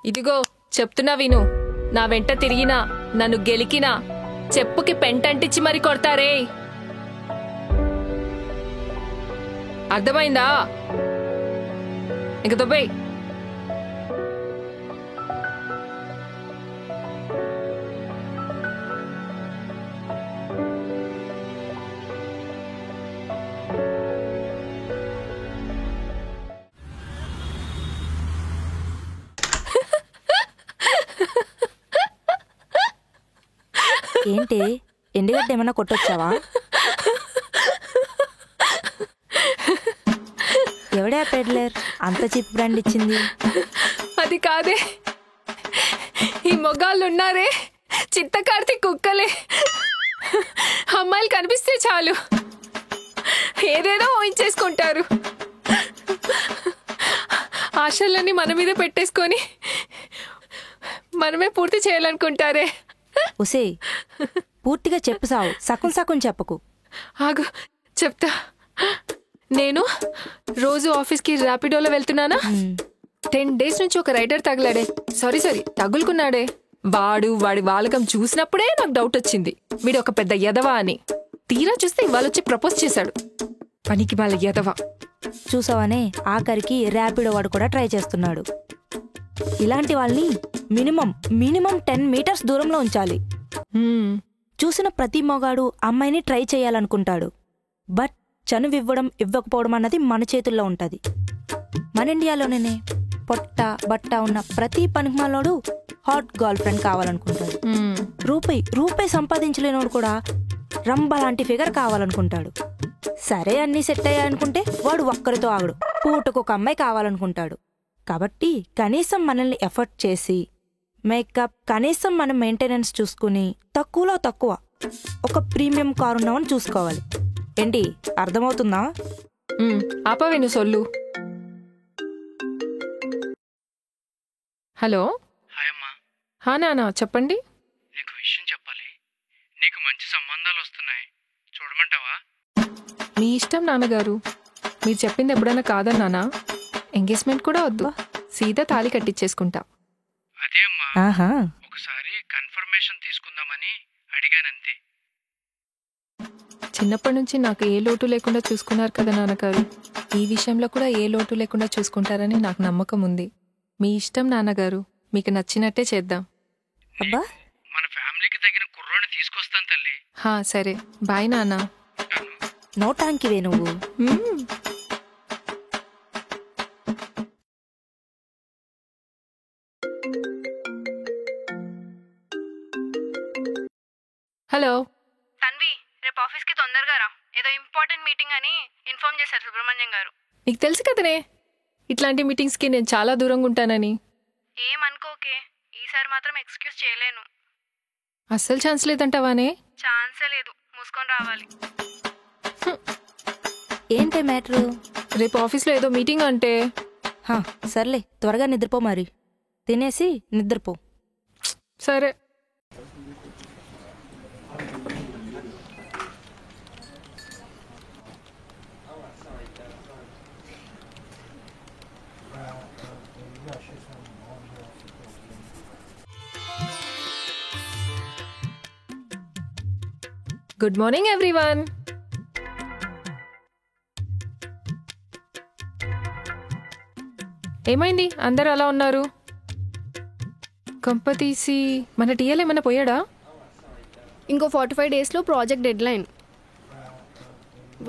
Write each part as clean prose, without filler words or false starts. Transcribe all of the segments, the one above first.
ఇదిగో చెప్తున్నా విను. నా వెంట తిరిగినా నన్ను గెలికినా చెప్పుకి పెంటంటిచ్చి మరి కొడతారే. అర్థమైందా? ఇంక దొబ్బేయ్. ఏంటి ఎండుగడ్డ ఏమన్నా కొట్టొచ్చావా? ఎవడే ఆ పెడ్లర్ అంత చీప్ బ్రాండ్ ఇచ్చింది? అది కాదే, ఈ మొగాళ్ళు ఉన్నారే చిత్తకార్తి కుక్కలే. అమ్మాయిలు కనిపిస్తే చాలు ఏదేదో ఊహించేసుకుంటారు. ఆశలన్నీ మన మీద పెట్టేసుకొని మనమే పూర్తి చేయాలనుకుంటారే. ఉసే పూర్తిగా చెప్పు సావు, సగం సగం చెప్పకు. ఆగు చెప్తా. నేను రోజు ఆఫీస్కి ర్యాపిడోలో వెళ్తున్నానా, 10 days నుంచి ఒక రైడర్ తగిలాడే. సారీ తగులుకున్నాడే. వాడి వాలకం చూసినప్పుడే నాకు డౌట్ వచ్చింది, వీడు ఒక పెద్ద యదవా అని. తీరా చూస్తే ఇవాళ వచ్చి ప్రపోజ్ చేశాడు. పనికి వాళ్ళ యదవా. చూసావనే ఆఖరికి ర్యాపిడో వాడు కూడా ట్రై చేస్తున్నాడు. ఇలాంటి వాళ్ళని మినిమం 10 meters దూరంలో ఉంచాలి. చూసిన ప్రతి మొగాడు అమ్మాయిని ట్రై చేయాలనుకుంటాడు. బట్ చనువివ్వడం ఇవ్వకపోవడం అన్నది మన చేతుల్లో ఉంటది. మన ఇండియాలోనే పొట్ట బట్ట ఉన్న ప్రతి పనికిమాలోడు హాట్ గర్ల్ ఫ్రెండ్ కావాలనుకుంటాడు. రూపాయి సంపాదించలేనోడు కూడా రంబ లాంటి ఫిగర్ కావాలనుకుంటాడు. సరే అన్నీ సెట్ అయ్యాయనుకుంటే వాడు ఒక్కరితో ఆగడు, పూటకొక అమ్మాయి కావాలనుకుంటాడు. కాబట్టి కనీసం మనల్ని ఎఫర్ట్ చేసి మేకప్, కనీసం మనం మెయింటెనెన్స్ చూసుకుని తక్కువలో తక్కువ ఒక ప్రీమియం కారు ఉన్నామని చూసుకోవాలి. ఏంటి అర్థమవుతుందా? ఆపవే నువ్వు సొల్లు. హలో. హాయ్ అమ్మా. హా నానా చెప్పండి. నీకు విషయం చెప్పాలి. నీకు మంచి సంబంధాలు వస్తున్నాయి, చూడమంటావా? మీ ఇష్టం నాన్నగారు. మీరు చెప్పింది ఎప్పుడైనా కాదన్నానా? ఎంగేజ్మెంట్ కూడా వద్దు, సీదా తాళి కట్టించేసుకుంటా. అదే అమ్మా, ఆహా, ఒకసారి కన్ఫర్మేషన్ తీసుకుందామని అడిగానంతే. చిన్నప్పటి నుంచి నాకు ఏ లోటు లేకుండా చూసుకున్నారు కదా నాన్నగారు. ఈ విషయంలో కూడా ఏ లోటు లేకుండా చూసుకుంటారని నాకు నమ్మకం ఉంది. మీ ఇష్టం నాన్నగారు, మీకు నచ్చినట్టే చేద్దాం. అబ్బా, మన ఫ్యామిలీకి తగిన కుర్రోని తీసుకొస్తాను తల్లి. హా సరే, బాయ్ నాన్న. నోటాంకివే నువ్వు. హలో తన్వి, రేపు ఆఫీస్కి తొందరగా రా. ఏదో ఇంపార్టెంట్ మీటింగ్ అని ఇన్ఫార్మ్ చేశారు సుబ్రహ్మణ్యం గారు. నీకు తెలుసు కదనే ఇట్లాంటి మీటింగ్స్కి నేను చాలా దూరంగా ఉంటానని. ఏమనుకోకే, ఈసారి మాత్రం ఎక్స్క్యూజ్ చేయలేను. అస్సలు ఛాన్స్ లేదంటావానే? ఛాన్సే లేదు, మూసుకొని రావాలి. ఏంటి మ్యాటరు? రేపు ఆఫీస్లో ఏదో మీటింగ్ అంటే. సర్లే, త్వరగా నిద్రపో. మరి తినేసి నిద్రపో. సరే. Good morning everyone. ఏమైంది అందరు అలా ఉన్నారు? కంపతీసి మన టీఎల్ ఏమైనా పోయాడా? ఇంకో 45 daysలో ప్రాజెక్ట్ డెడ్ లైన్.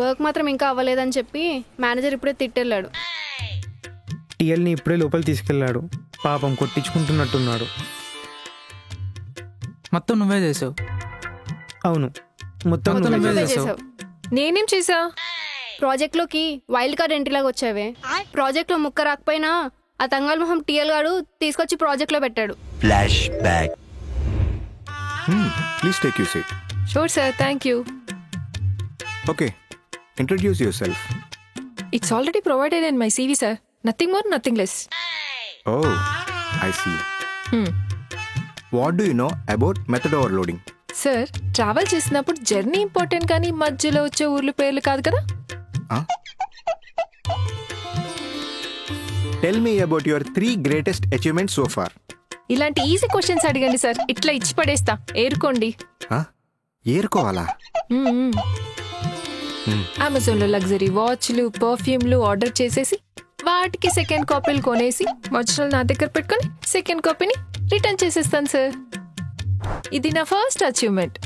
వర్క్ మాత్రం ఇంకా అవ్వలేదని చెప్పి మేనేజర్ ఇప్పుడే తిట్టెళ్ళాడు. టీఎల్ని ఇప్పుడే లోపల తీసుకెళ్లాడు. పాపం కొట్టించుకుంటున్నట్టున్నాడు. మొత్తం నువ్వే చేసావు. అవును, మొత్తం నువ్వే చేసావు. నేనేం చేసా? ప్రాజెక్ట్లోకి వైల్డ్ కార్డ్ ఎంట్రీ లాగా వచ్చావే. ప్రాజెక్ట్లో ముక్క రాకపోయినా ఆ తంగాల్ మొహం టీఎల్ గాడు తీసుకొచ్చి ప్రాజెక్ట్లో పెట్టాడు. Flashback. Please take you seat. Sure sir, thank you. Okay, introduce yourself. It's already provided in my CV sir. Nothing more, nothing less. Oh, I see. What do you know about method overloading? Sir, travel చేసినప్పుడు journey important కానీ మధ్యలో వచ్చే ఊర్ల పేర్లు కాదు కదా. Tell me about your 3 greatest achievements so far. ఇలాంటి easy questions అడగండి సార్, ఇట్లా ఇచ్చి పడేస్తా, ఏరుకోండి. ఏరుకోవాలా? అమెజాన్లో లగ్జరీ వాచ్లు, పర్ఫ్యూమ్లు ఆర్డర్ చేసేసి వాటికి సెకండ్ కాపీలు కొనేసి వాచ్లు నా దగ్గర పెట్టుకొని సెకండ్ కాపీని రిటర్న్ చేసేస్తాను సార్. ఇది నా ఫస్ట్ అచీవ్మెంట్.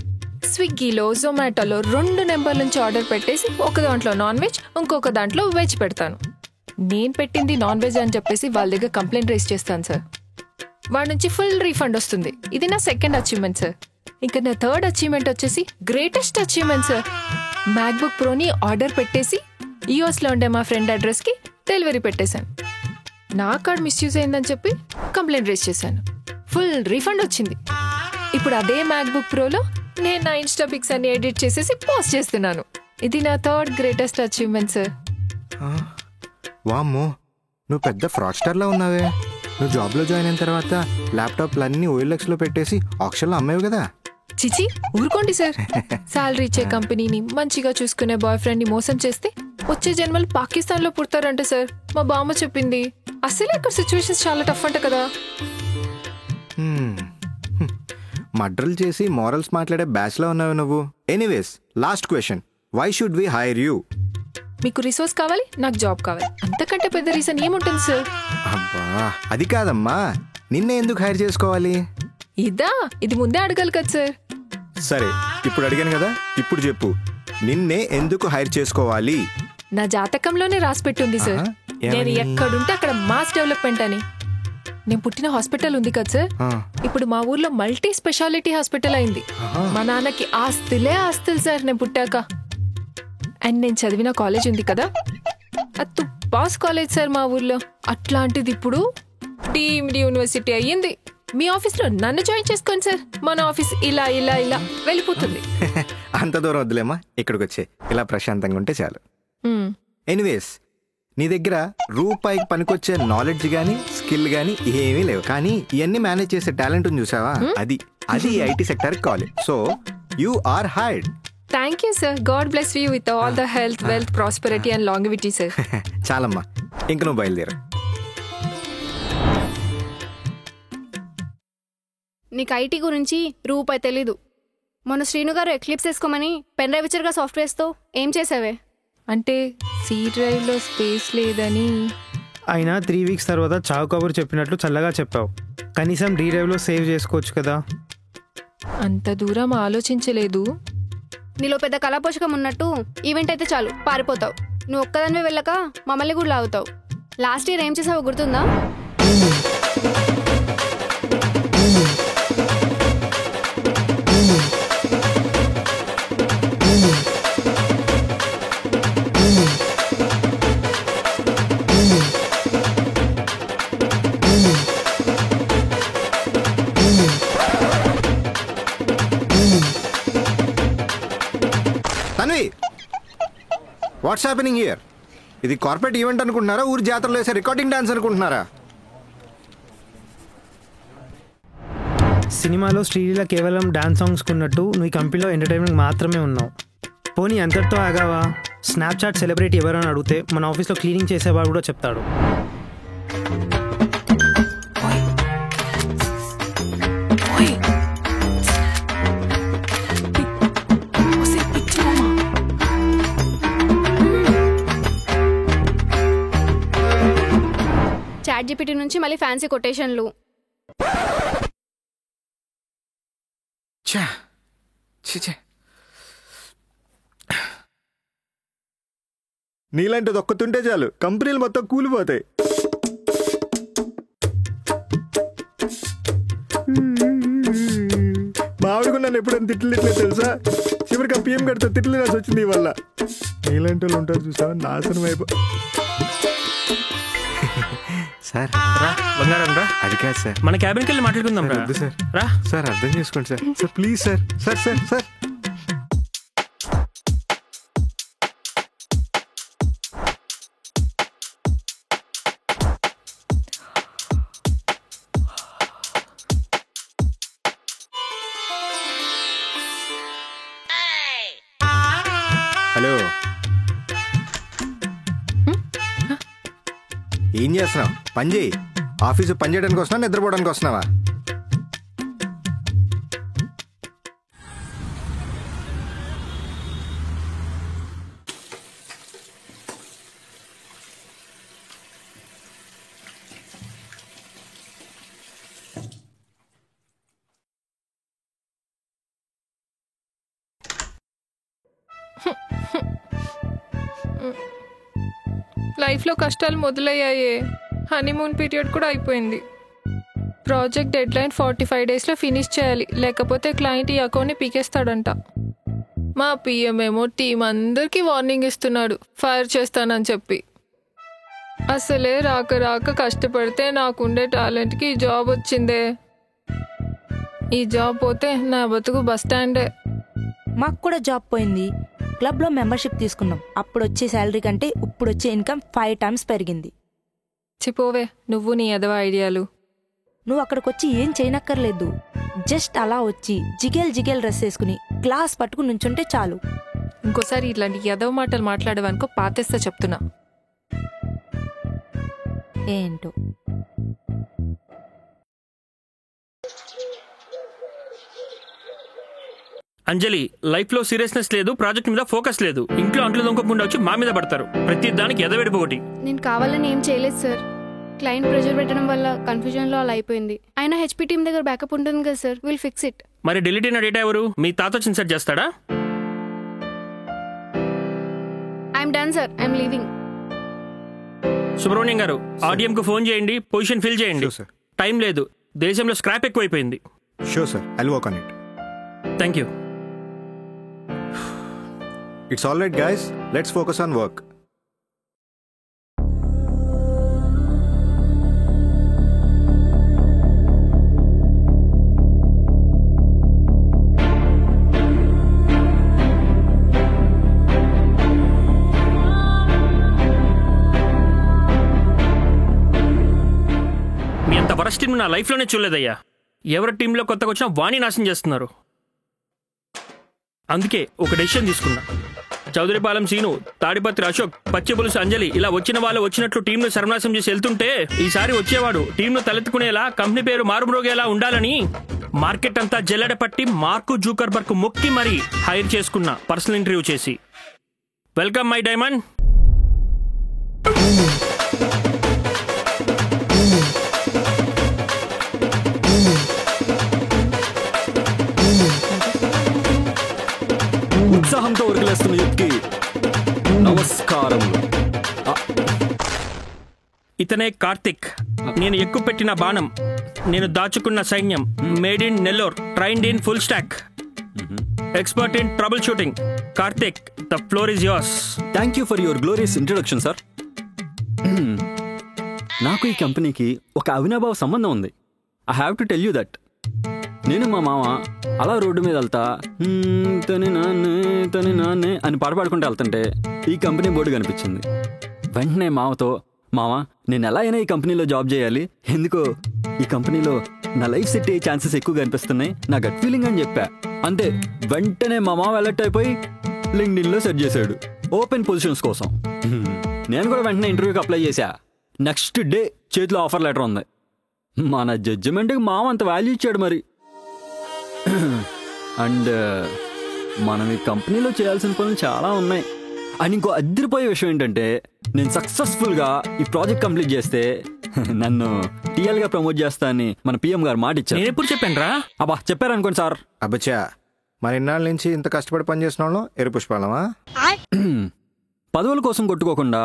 స్విగ్గీలో, జొమాటోలో 2 నెంబర్ల నుంచి ఆర్డర్ పెట్టేసి ఒక దాంట్లో నాన్ వెజ్, ఇంకొక దాంట్లో వెజ్ పెడతాను. నేను పెట్టింది నాన్ వెజ్ అని చెప్పేసి వాళ్ళ దగ్గర కంప్లైంట్ రైజ్ చేస్తాను సార్. వాడి నుంచి ఫుల్ రీఫండ్ వస్తుంది. ఇది నా సెకండ్ అచీవ్మెంట్ సార్. ఇంకా నా థర్డ్ అచీవ్మెంట్ వచ్చేసి గ్రేటెస్ట్ అచీవ్మెంట్ సార్. మ్యాక్బుక్ ప్రోని ఆర్డర్ పెట్టేసి యూఎస్లో ఉండే మా ఫ్రెండ్ అడ్రస్కి డెలివరీ పెట్టేశాను. నా కార్డ్ మిస్యూజ్ అయిందని చెప్పి కంప్లైంట్ రేస్ చేశాను. ఫుల్ రీఫండ్ వచ్చింది. ఇప్పుడు అదే మ్యాక్బుక్ ప్రోలో నేను నా ఇన్స్టా పిక్స్ అన్ని ఎడిట్ చేసేసి పోస్ట్ చేస్తున్నాను. ఇది నా థర్డ్ గ్రేటెస్ట్ అచీవ్మెంట్ సార్. వామ్మో, నువ్వు పెద్ద ఫ్రాడ్స్టర్లా ఉన్నావే. నువ్వు జాబ్లో జాయిన్ అయిన తర్వాత ల్యాప్టాప్లన్నీ OLXలో పెట్టేసి ఆక్షన్లో అమ్మేవి కదా. చిచి ఊరుకోండి సార్. శాలరీ ఇచ్చే కంపెనీని, మంచిగా చూసుకునే బాయ్ ఫ్రెండ్ ని మోసం చేస్తే వచ్చే జన్మలు పాకిస్తాన్ లో పుడతారంట సార్. మా బామ్మ చెప్పింది. అసలే అక్కడ సిచ్యువేషన్స్ చాలా టఫ్ అంట కదా. మర్డర్లు చేసి మోరల్స్ మాట్లాడే బ్యాచ్లో ఉన్నావు నువ్వు. Anyways, last question, why should we hire you? మీకు రిసోర్స్ కావాలి, నాకు జాబ్ కావాలి. అంతకంటే పెద్ద రీజన్ ఏముంటుంది సార్? అబ్బా, అది కాదమ్మా, నిన్నే ఎందుకు హైర్ చేసుకోవాలి? ఇదా, ఇది ముందే అడగాలి కదా సార్. సరే, ఇప్పుడు అడిగాను కదా, ఇప్పుడు చెప్పు, నిన్నే ఎందుకు హైర్ చేసుకోవాలి? నా జాతకంలోనే రాసి పెట్టుంది సార్. నేను ఎక్కడుంటే అక్కడ మాస్ డెవలప్మెంట్ అని. నేను పుట్టిన హాస్పిటల్ ఉంది కదా సార్, ఇప్పుడు మా ఊర్లో మల్టీ స్పెషాలిటీ హాస్పిటల్ అయింది. మా నాన్నకి ఆస్తులే ఆస్తులు సార్ నేను పుట్టాక. అండ్ నేను చదివిన కాలేజ్ ఉంది కదా, అది పాస్ కాలేజ్ సార్ మా ఊర్లో. అట్లాంటిది ఇప్పుడు డీమ్డ్ యూనివర్సిటీ అయ్యింది. మీ ఆఫీస్లో నన్ను జాయిన్ చేసుకోండి సార్. మన ఆఫీస్ ఇలా ఇలా ఇలా వెళ్ళిపోతుంది. అంత దూరం వద్దులేమ్మా, ఇక్కడికి వచ్చే ఇలా ప్రశాంతంగా ఉంటే చాలు. ఎనీవేస్, నీ దగ్గర రూపాయికి పనికొచ్చే నాలెడ్జ్ గానీ స్కిల్ గానీ ఏమీ లేవు, కానీ ఇవన్నీ మేనేజ్ చేసే టాలెంట్ ఉంది చూసావా, అది ఐటీ సెక్టర్ కావాలి. So you are hired. Thank you sir. God bless you with all the health, wealth, prosperity and longevity sir. చాలమ్మా, ఇంక నువ్వు బయలుదేరు. నీకు ఐటీ గురించి రూపాయి తెలీదు. మొన్న శ్రీను గారు ఎక్లిప్స్ వేసుకోమని పెన్ డ్రైవ్ ఇచ్చరుగా సాఫ్ట్వేర్స్తో ఏం చేసావే? అంటే సి డ్రైవ్లో స్పేస్ లేదని. అయినా 3 వీక్స్ తర్వాత చావు కబురు చెప్పినట్లు చల్లగా చెప్పావు. కనీసం డీ డ్రైవ్లో సేవ్ చేసుకోవచ్చు కదా. అంత దూరం ఆలోచించలేదు. నీలో పెద్ద కళాపోషకం ఉన్నట్టు ఈవెంట్ అయితే చాలు పారిపోతావు. నువ్వు ఒక్కదానివే వెళ్ళక మమ్మల్ని కూడా లాగుతావు. లాస్ట్ ఇయర్ ఏం చేసావో గుర్తుందా? Tanvi, what's happening here? ఇది కార్పొరేట్ ఈవెంట్ అనుకుంటున్నారా, ఊరి జాతరలో వేసే రికార్డింగ్ డాన్స్ అనుకుంటున్నారా? సినిమాలో శ్రీలీల కేవలం డాన్స్ సాంగ్స్ ఉన్నట్టు నువ్వు ఈ కంపెనీలో ఎంటర్టైన్మెంట్ మాత్రమే ఉన్నావు. పోనీ అంతటితో ఆగావా? స్నాప్చాట్ సెలబ్రిటీ ఎవరైనా అడిగితే మన ఆఫీస్లో క్లీనింగ్ చేసేవాడు కూడా చెప్తాడు. చాట్ జీపీటీ నుంచి మళ్ళీ ఫ్యాన్సీ కొటేషన్లు. నీలాంటిది ఒక్కతుంటే చాలు, కంపెనీలు మొత్తం కూలిపోతాయి. మావిడికి నన్ను ఎప్పుడైనా తిట్లు తెలుసా? చివరికి ఆ పిఎం గడితో తిట్లు రాసి వచ్చింది వల్ల. నీలాంటి వాళ్ళు ఉంటారు చూసావా, నాశనం అయిపో. సార్ రా బంగారం రా. అది కాదు సార్, మన క్యాబిన్కి వెళ్ళి మాట్లాడుకుందాం రా. సార్ రా సార్, అర్థం చేసుకోండి sir. Sir please sir. Sir sir sir hello, ఏం చేస్తున్నావు? పని చేయి. ఆఫీసు పని చేయడానికి వస్తున్నావా, నిద్రపోవడానికి వస్తున్నావా? లైఫ్లో కష్టాలు మొదలయ్యాయే. హనీమూన్ పీరియడ్ కూడా అయిపోయింది. ప్రాజెక్ట్ డెడ్లైన్ 45 డేస్లో ఫినిష్ చేయాలి, లేకపోతే క్లయింట్ ఈ అకౌంట్ని పీకేస్తాడంట. మా పిఎం ఏమో టీం అందరికీ వార్నింగ్ ఇస్తున్నాడు ఫైర్ చేస్తానని చెప్పి. అసలే రాక రాక కష్టపడితే నాకుండే టాలెంట్కి ఈ జాబ్ వచ్చిందే. ఈ జాబ్ పోతే నా బతుకు బస్ స్టాండే. మాకు కూడా జాబ్ పోయింది. క్లబ్లో మెంబర్షిప్ తీసుకున్నాం. అప్పుడు వచ్చే శాలరీ కంటే ఇప్పుడు వచ్చే ఇన్కమ్ 5 times పెరిగింది. చిపోవే నువ్వు నీ ఎదవ ఐడియాలు. నువ్వు అక్కడికి వచ్చి ఏం చేయనక్కర్లేదు. జస్ట్ అలా వచ్చి జిగేల్ డ్రెస్ వేసుకుని గ్లాస్ పట్టుకుని నుంచుంటే చాలు. ఇంకోసారి ఇట్లాంటి ఎదవ మాటలు మాట్లాడేవనుకో పాతేస్తా చెప్తున్నా. ఏంటో అంజలి, లైఫ్ లో సీరియస్నెస్ లేదు, ప్రాజెక్ట్ మీద ఫోకస్ లేదు. ఇంట్లో అంట్లు దొంగకుండా వచ్చి మా మీద పడతారు. ప్రతి దానికి ఎదవెడిపోటి. నేను కావాలని ఏం చేయలేదు సార్. క్లయింట్ ప్రెషర్ పెట్టడం వల్ల కన్ఫ్యూజన్లో అలా అయిపోయింది. అయినా హెచ్పీ టీం దగ్గర బ్యాకప్ ఉంటుంది కదా సార్, విల్ ఫిక్స్ ఇట్. మరి డిలీట్ అయిన డేటా ఎవరు? మీ తాత వచ్చి ఇన్సర్ట్ చేస్తాడా? I'm done sir, I'm leaving. Subrahmanyam garu, RDM కు ఫోన్ చేయండి, పొజిషన్ ఫిల్ చేయండి. Sure, sir. టైం లేదు, దేశంలో స్క్రాప్ ఎక్కువైపోయింది. Sure sir, I'll work on it. Thank you. It's all right guys, let's focus on work. మీ అంత వరస్ట్ టీం నా లైఫ్లోనే చూడలేదయ్యా. ఎవరి టీంలో కొత్తగా వచ్చినా వాణి నాశనం చేస్తున్నారు. అందుకే ఒక డెసిషన్ తీసుకున్నా. చౌదరిపాలెం సీను, తాడిపత్రి అశోక్, పచ్చిపులుసు అంజలి ఇలా వచ్చిన వాళ్ళు వచ్చినట్లు టీంను సర్వనాశం చేసి వెళ్తుంటే ఈసారి వచ్చేవాడు టీంను తలెత్తుకునేలా, కంపెనీ పేరు మారుమ్రోగేలా ఉండాలని మార్కెట్ అంతా జల్లెడ పట్టి మార్కు జూకర్బర్గ్ మొక్కి మరీ హైర్ చేసుకున్నా, పర్సనల్ ఇంటర్వ్యూ చేసి. Welcome my diamond. ఉత్సాహంతో ఉరకలేస్తున్న యుక్కి నమస్కారం. ఇతనే కార్తిక్, నేను ఎక్కువ పెట్టిన బాణం, నేను దాచుకున్న సైన్యం. Made in Nellore, trained in full stock, expert in trouble shooting. Karthik, the floor is yours. Thank you for your glorious introduction sir. నాకు ఈ కంపెనీకి ఒక అవినాభావ సంబంధం ఉంది. I have to tell you that. నేను మా మామ అలా రోడ్డు మీద వెళ్తా తని నాన్నే అని పాడుకుంటూ వెళ్తుంటే ఈ కంపెనీ బోర్డు కనిపించింది. వెంటనే మామతో, మామ నేను ఎలా అయినా ఈ కంపెనీలో జాబ్ చేయాలి, ఎందుకో ఈ కంపెనీలో నా లైఫ్ సెట్ అయ్యే ఛాన్సెస్ ఎక్కువగా అనిపిస్తున్నాయి, నా గట్ ఫీలింగ్ అని చెప్పా. అంతే, వెంటనే మా మామ అలర్ట్ అయిపోయి లింక్డ్ఇన్లో సెర్చ్ చేశాడు ఓపెన్ పొజిషన్స్ కోసం. నేను కూడా వెంటనే ఇంటర్వ్యూకి అప్లై చేశా. నెక్స్ట్ డే చేతిలో ఆఫర్ లెటర్ ఉంది. మన జడ్జిమెంట్కి మామ అంత వాల్యూ ఇచ్చాడు మరి. అండ్ మనం ఈ కంపెనీలో చేయాల్సిన పనులు చాలా ఉన్నాయి. అండ్ ఇంకో అదిరిపోయే విషయం ఏంటంటే, నేను సక్సెస్ఫుల్గా ఈ ప్రాజెక్ట్ కంప్లీట్ చేస్తే నన్ను టీఎల్గా ప్రమోట్ చేస్తా అని మన పిఎం గారు మాట ఇచ్చారు. నేను ఎప్పుడు చెప్పాను రా? అబ్బా చెప్పారనుకోండి సార్. అబ్బచ్చా, మరి ఇన్నాళ్ళ నుంచి ఇంత కష్టపడి పని చేసిన వాళ్ళం ఎరు పుష్పాలమా? పదవుల కోసం కొట్టుకోకుండా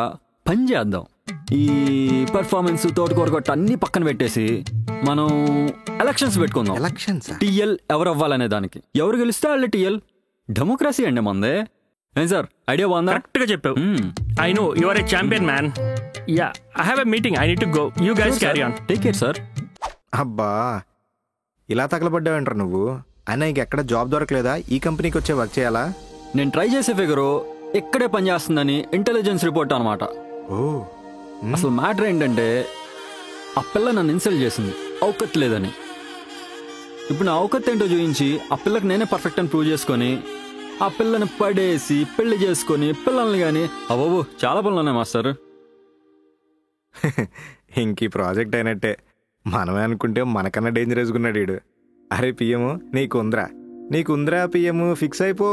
పని చేద్దాం. ఈ పర్ఫార్మెన్స్ తోటకూర కొట్ట అన్ని పక్కన పెట్టేసి మనం ఎలక్షన్స్ పెట్టుకుందాం. ఎలక్షన్స్? టీఎల్ ఎవరు అవ్వాలనే దానికి. ఎవరు గెలిస్తే వాళ్ళే టీఎల్. డెమోక్రసీ అండి మందే. ఏం సార్, ఐడియా బాగుందా? కరెక్ట్ గా చెప్పావు. I know you are a champion man. Yeah, I have a meeting, I need to go. You guys carry on. Take care sir. అబ్బా, ఇలా తగలబడ్డావంటారు నువ్వు. అయినా ఇంకెక్కడ జాబ్ దొరకలేదా? ఈ కంపెనీకి వచ్చే వర్క్ చేయాలా? నేను ట్రై చేసే ఫిగరు ఇక్కడే పనిచేస్తుందని ఇంటెలిజెన్స్ రిపోర్ట్ అనమాట. ఓ, అసలు మ్యాటర్ ఏంటంటే, ఆ పిల్ల నన్ను ఇన్సల్ట్ చేసింది ఔకత్ లేదని. ఇప్పుడు నా ఔకత్ ఏంటో చూపించి ఆ పిల్లకి నేనే పర్ఫెక్ట్ అని ప్రూవ్ చేసుకొని ఆ పిల్లని పడేసి పెళ్లి చేసుకొని పిల్లల్ని కానీ అవ్వవు చాలా పనులు ఉన్నాయి మాస్టర్. ఇంక ఈ ప్రాజెక్ట్ అయినట్టే. మనమే అనుకుంటే మనకన్నా డేంజరస్గా ఉన్నాడు వీడు. అరే పిఎము, నీకుందిరా పిఎము, ఫిక్స్ అయిపో.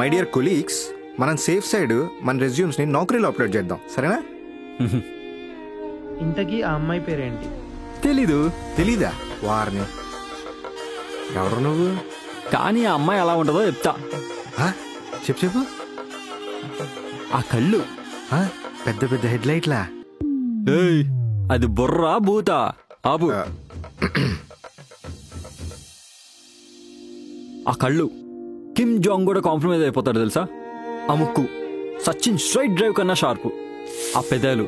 మై డియర్ కొలీగ్స్, మనం సేఫ్ సైడ్ మన రెజ్యూమ్స్ని నౌకరీలో అప్లోడ్ చేద్దాం, సరేనా? ఇంతకీ ఆ అమ్మాయి పేరేంటి? తెలీదా? వారిని ఎవరు నువ్వు? కానీ ఆ అమ్మాయి ఎలా ఉంటుందో చెప్తా. చెప్పు. ఆ కళ్ళు ఆ, పెద్ద పెద్ద హెడ్ లైట్లా? ఏయ్, అది బుర్రా భూతా ఆబు. ఆ కళ్ళు కిమ్ జాంగ్ కూడా కాంప్రమైజ్ అయిపోతాడు తెలుసా. ఆ ముక్కు సచిన్ స్ట్రైట్ డ్రైవ్ కన్నా షార్పు. ఆ పెదాలు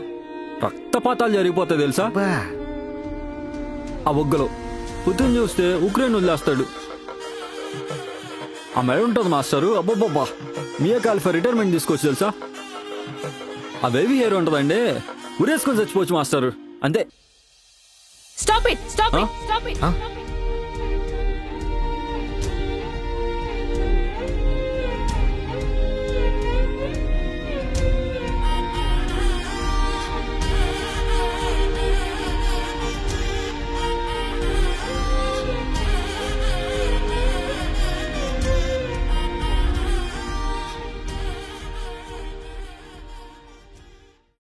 రక్తపాతాలు జరిగిపోతాయి తెలుసా. బా, ఆ బొగ్గలో పుతిన్ చూస్తే ఉక్రెయిన్ వదిలేస్తాడు. ఆ మెడ ఉంటుంది మాస్టరు, అబ్బబ్బబ్బా మియా ఖలీఫా రిటైర్మెంట్ తీసుకోవచ్చు తెలుసా. ఆ బేబీ హెయిర్ ఉంటుందండి, ఉరేసుకొని చచ్చిపోవచ్చు మాస్టరు, అంతే. Stop it.